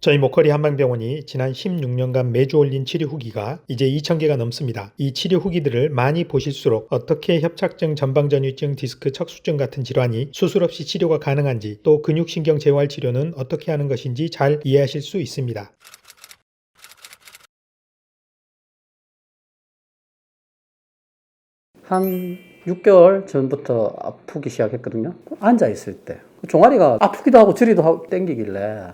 저희 목걸이 한방병원이 지난 16년간 매주 올린 치료 후기가 이제 2,000개가 넘습니다. 이 치료 후기들을 많이 보실수록 어떻게 협착증, 전방전이증, 디스크, 척수증 같은 질환이 수술 없이 치료가 가능한지, 또 근육신경 재활 치료는 어떻게 하는 것인지 잘 이해하실 수 있습니다. 한 6개월 전부터 아프기 시작했거든요. 앉아있을 때. 종아리가 아프기도 하고 저리도 하고 땡기길래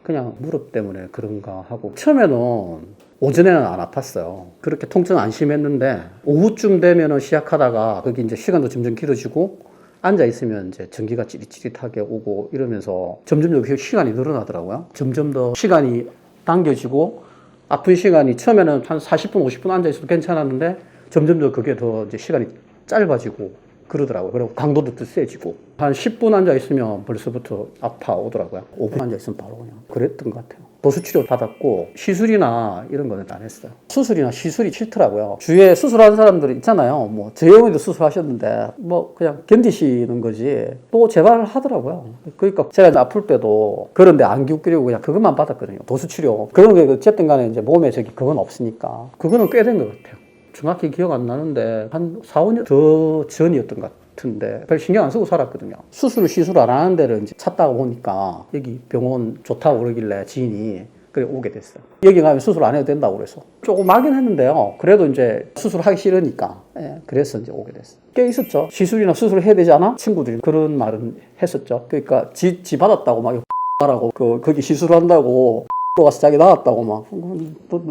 그냥 무릎 때문에 그런가 하고, 처음에는 오전에는 안 아팠어요. 그렇게 통증 안 심했는데 오후쯤 되면은 시작하다가 거기 이제 시간도 점점 길어지고 앉아 있으면 이제 전기가 찌릿찌릿하게 오고 이러면서 점점 더 시간이 늘어나더라고요. 점점 더 시간이 당겨지고 아픈 시간이 처음에는 한 40분, 50분 앉아 있어도 괜찮았는데 점점 더 그게 더 이제 시간이 짧아지고 그러더라고요. 그리고 강도도 더 세지고 한 10분 앉아 있으면 벌써부터 아파오더라고요. 5분 앉아 있으면 바로 그냥 그랬던 것 같아요. 도수치료 받았고 시술이나 이런 거는 안 했어요. 수술이나 시술이 싫더라고요. 주위에 수술하는 사람들 있잖아요. 뭐 저희 어머니도 수술하셨는데 뭐 그냥 견디시는 거지 또 재발을 하더라고요. 그러니까 제가 아플 때도 그런데 안기 웃기려고 그냥 그것만 받았거든요. 도수치료. 그런 게 어쨌든 간에 이제 몸에 저기 그건 없으니까 그거는 꽤 된 것 같아요. 정확히 기억 안 나는데 한 4, 5년 더 전이었던 것 같은데 별 신경 안 쓰고 살았거든요. 시술 안 하는 데를 이제 찾다가 보니까 여기 병원 좋다고 그러길래 지인이 그래 오게 됐어요. 여기 가면 수술 안 해도 된다고 그래서 조금 하긴 했는데요. 그래도 이제 수술하기 싫으니까 그래서 이제 오게 됐어요. 꽤 있었죠. 시술이나 수술을 해야 되지 않아? 친구들이 그런 말은 했었죠. 그러니까 지 받았다고 막 하라고 거기 시술한다고 가서 자기 나왔다고 막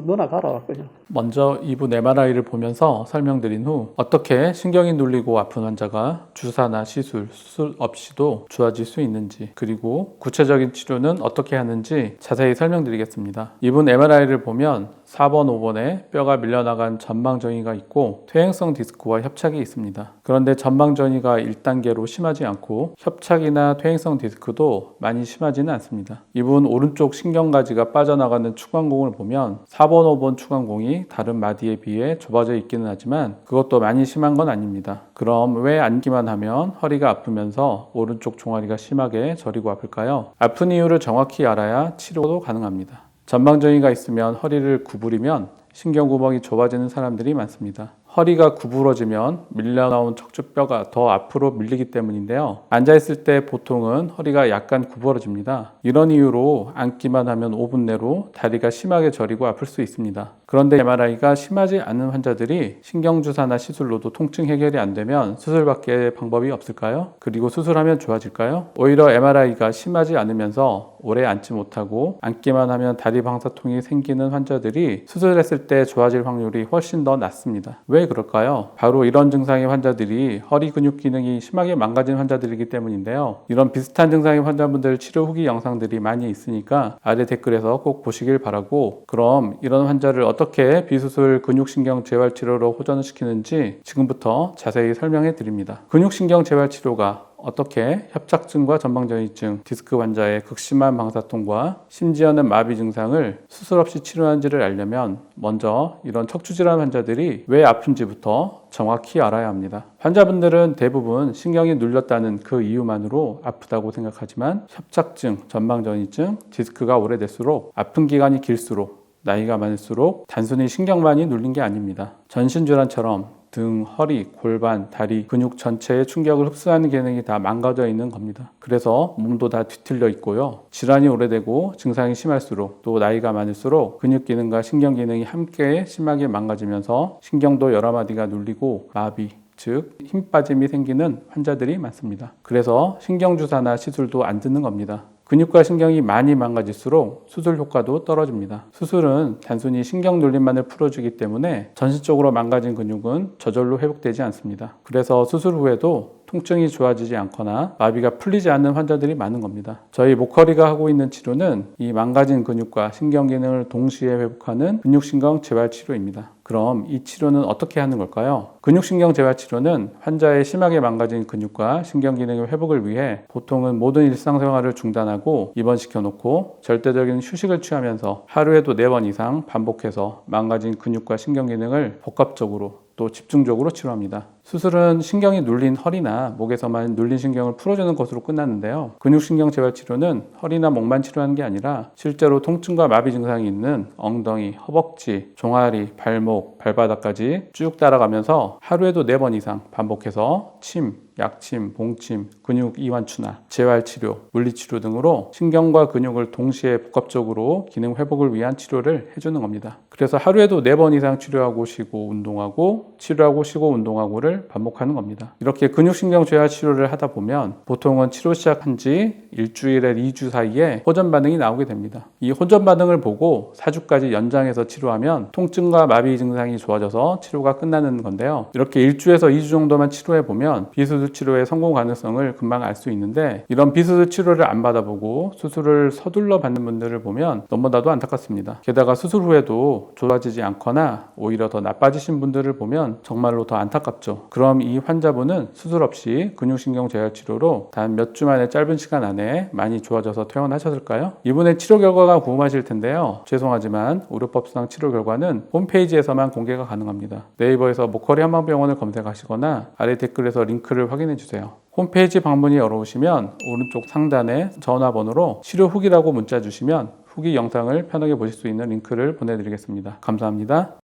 너나 가라 그냥. 먼저 이분 MRI를 보면서 설명드린 후 어떻게 신경이 눌리고 아픈 환자가 주사나 시술, 수술 없이도 좋아질 수 있는지, 그리고 구체적인 치료는 어떻게 하는지 자세히 설명드리겠습니다. 이분 MRI를 보면 4번, 5번에 뼈가 밀려나간 전방전이가 있고 퇴행성 디스크와 협착이 있습니다. 그런데 전방전이가 1단계로 심하지 않고 협착이나 퇴행성 디스크도 많이 심하지는 않습니다. 이분 오른쪽 신경가지가 빠져나가는 추간공을 보면 4번, 5번 추간공이 다른 마디에 비해 좁아져 있기는 하지만 그것도 많이 심한 건 아닙니다. 그럼 왜 앉기만 하면 허리가 아프면서 오른쪽 종아리가 심하게 저리고 아플까요? 아픈 이유를 정확히 알아야 치료도 가능합니다. 전방전이가 있으면 허리를 구부리면 신경구멍이 좁아지는 사람들이 많습니다. 허리가 구부러지면 밀려나온 척추뼈가 더 앞으로 밀리기 때문인데요. 앉아있을 때 보통은 허리가 약간 구부러집니다. 이런 이유로 앉기만 하면 5분 내로 다리가 심하게 저리고 아플 수 있습니다. 그런데 MRI가 심하지 않은 환자들이 신경주사나 시술로도 통증 해결이 안 되면 수술밖에 방법이 없을까요? 그리고 수술하면 좋아질까요? 오히려 MRI가 심하지 않으면서 오래 앉지 못하고 앉기만 하면 다리 방사통이 생기는 환자들이 수술했을 때 좋아질 확률이 훨씬 더 낮습니다. 왜 그럴까요? 바로 이런 증상의 환자들이 허리 근육 기능이 심하게 망가진 환자들이기 때문인데요. 이런 비슷한 증상의 환자분들 치료 후기 영상들이 많이 있으니까 아래 댓글에서 꼭 보시길 바라고, 그럼 이런 환자를 어떻게 비수술 근육신경 재활치료로 호전을 시키는지 지금부터 자세히 설명해 드립니다. 근육신경 재활치료가 어떻게 협착증과 전방전이증, 디스크 환자의 극심한 방사통과 심지어는 마비 증상을 수술 없이 치료하는지를 알려면 먼저 이런 척추질환 환자들이 왜 아픈지부터 정확히 알아야 합니다. 환자분들은 대부분 신경이 눌렸다는 그 이유만으로 아프다고 생각하지만 협착증, 전방전이증, 디스크가 오래될수록 아픈 기간이 길수록 나이가 많을수록 단순히 신경만이 눌린 게 아닙니다. 전신질환처럼 등, 허리, 골반, 다리, 근육 전체의 충격을 흡수하는 기능이 다 망가져 있는 겁니다. 그래서 몸도 다 뒤틀려 있고요. 질환이 오래되고 증상이 심할수록, 또 나이가 많을수록 근육 기능과 신경 기능이 함께 심하게 망가지면서 신경도 여러 마디가 눌리고 마비, 즉 힘 빠짐이 생기는 환자들이 많습니다. 그래서 신경주사나 시술도 안 듣는 겁니다. 근육과 신경이 많이 망가질수록 수술 효과도 떨어집니다. 수술은 단순히 신경 눌림만을 풀어주기 때문에 전신적으로 망가진 근육은 저절로 회복되지 않습니다. 그래서 수술 후에도 통증이 좋아지지 않거나 마비가 풀리지 않는 환자들이 많은 겁니다. 저희 목허리가 하고 있는 치료는 이 망가진 근육과 신경 기능을 동시에 회복하는 근육신경 재활치료입니다. 그럼 이 치료는 어떻게 하는 걸까요? 근육신경 재활치료는 환자의 심하게 망가진 근육과 신경 기능의 회복을 위해 보통은 모든 일상생활을 중단하고 입원시켜 놓고 절대적인 휴식을 취하면서 하루에도 4번 이상 반복해서 망가진 근육과 신경 기능을 복합적으로 또 집중적으로 치료합니다. 수술은 신경이 눌린 허리나 목에서만 눌린 신경을 풀어주는 것으로 끝났는데요. 근육신경 재활 치료는 허리나 목만 치료하는 게 아니라 실제로 통증과 마비 증상이 있는 엉덩이, 허벅지, 종아리, 발목, 발바닥까지 쭉 따라가면서 하루에도 4번 이상 반복해서 침, 약침, 봉침, 근육 이완추나 재활치료, 물리치료 등으로 신경과 근육을 동시에 복합적으로 기능 회복을 위한 치료를 해주는 겁니다. 그래서 하루에도 4번 이상 치료하고 쉬고 운동하고 치료하고 쉬고 운동하고를 반복하는 겁니다. 이렇게 근육신경 재활 치료를 하다 보면 보통은 치료 시작한 지 일주일에 2주 사이에 호전 반응이 나오게 됩니다. 이 호전 반응을 보고 4주까지 연장해서 치료하면 통증과 마비 증상이 좋아져서 치료가 끝나는 건데요. 이렇게 1주에서 2주 정도만 치료해 보면 비수술 치료의 성공 가능성을 금방 알 수 있는데 이런 비수술 치료를 안 받아보고 수술을 서둘러 받는 분들을 보면 너무나도 안타깝습니다. 게다가 수술 후에도 좋아지지 않거나 오히려 더 나빠지신 분들을 보면 정말로 더 안타깝죠. 그럼 이 환자분은 수술 없이 근육신경 재활 치료로 단 몇 주 만에 짧은 시간 안에 많이 좋아져서 퇴원하셨을까요? 이분의 치료 결과가 궁금하실 텐데요. 죄송하지만 의료법상 치료 결과는 홈페이지에서만 공개가 가능합니다. 네이버에서 목걸이 한방병원을 검색하시거나 아래 댓글에서 링크를 확인해 주세요. 홈페이지 방문이 어려우시면 오른쪽 상단에 전화번호로 치료 후기라고 문자 주시면 후기 영상을 편하게 보실 수 있는 링크를 보내드리겠습니다. 감사합니다.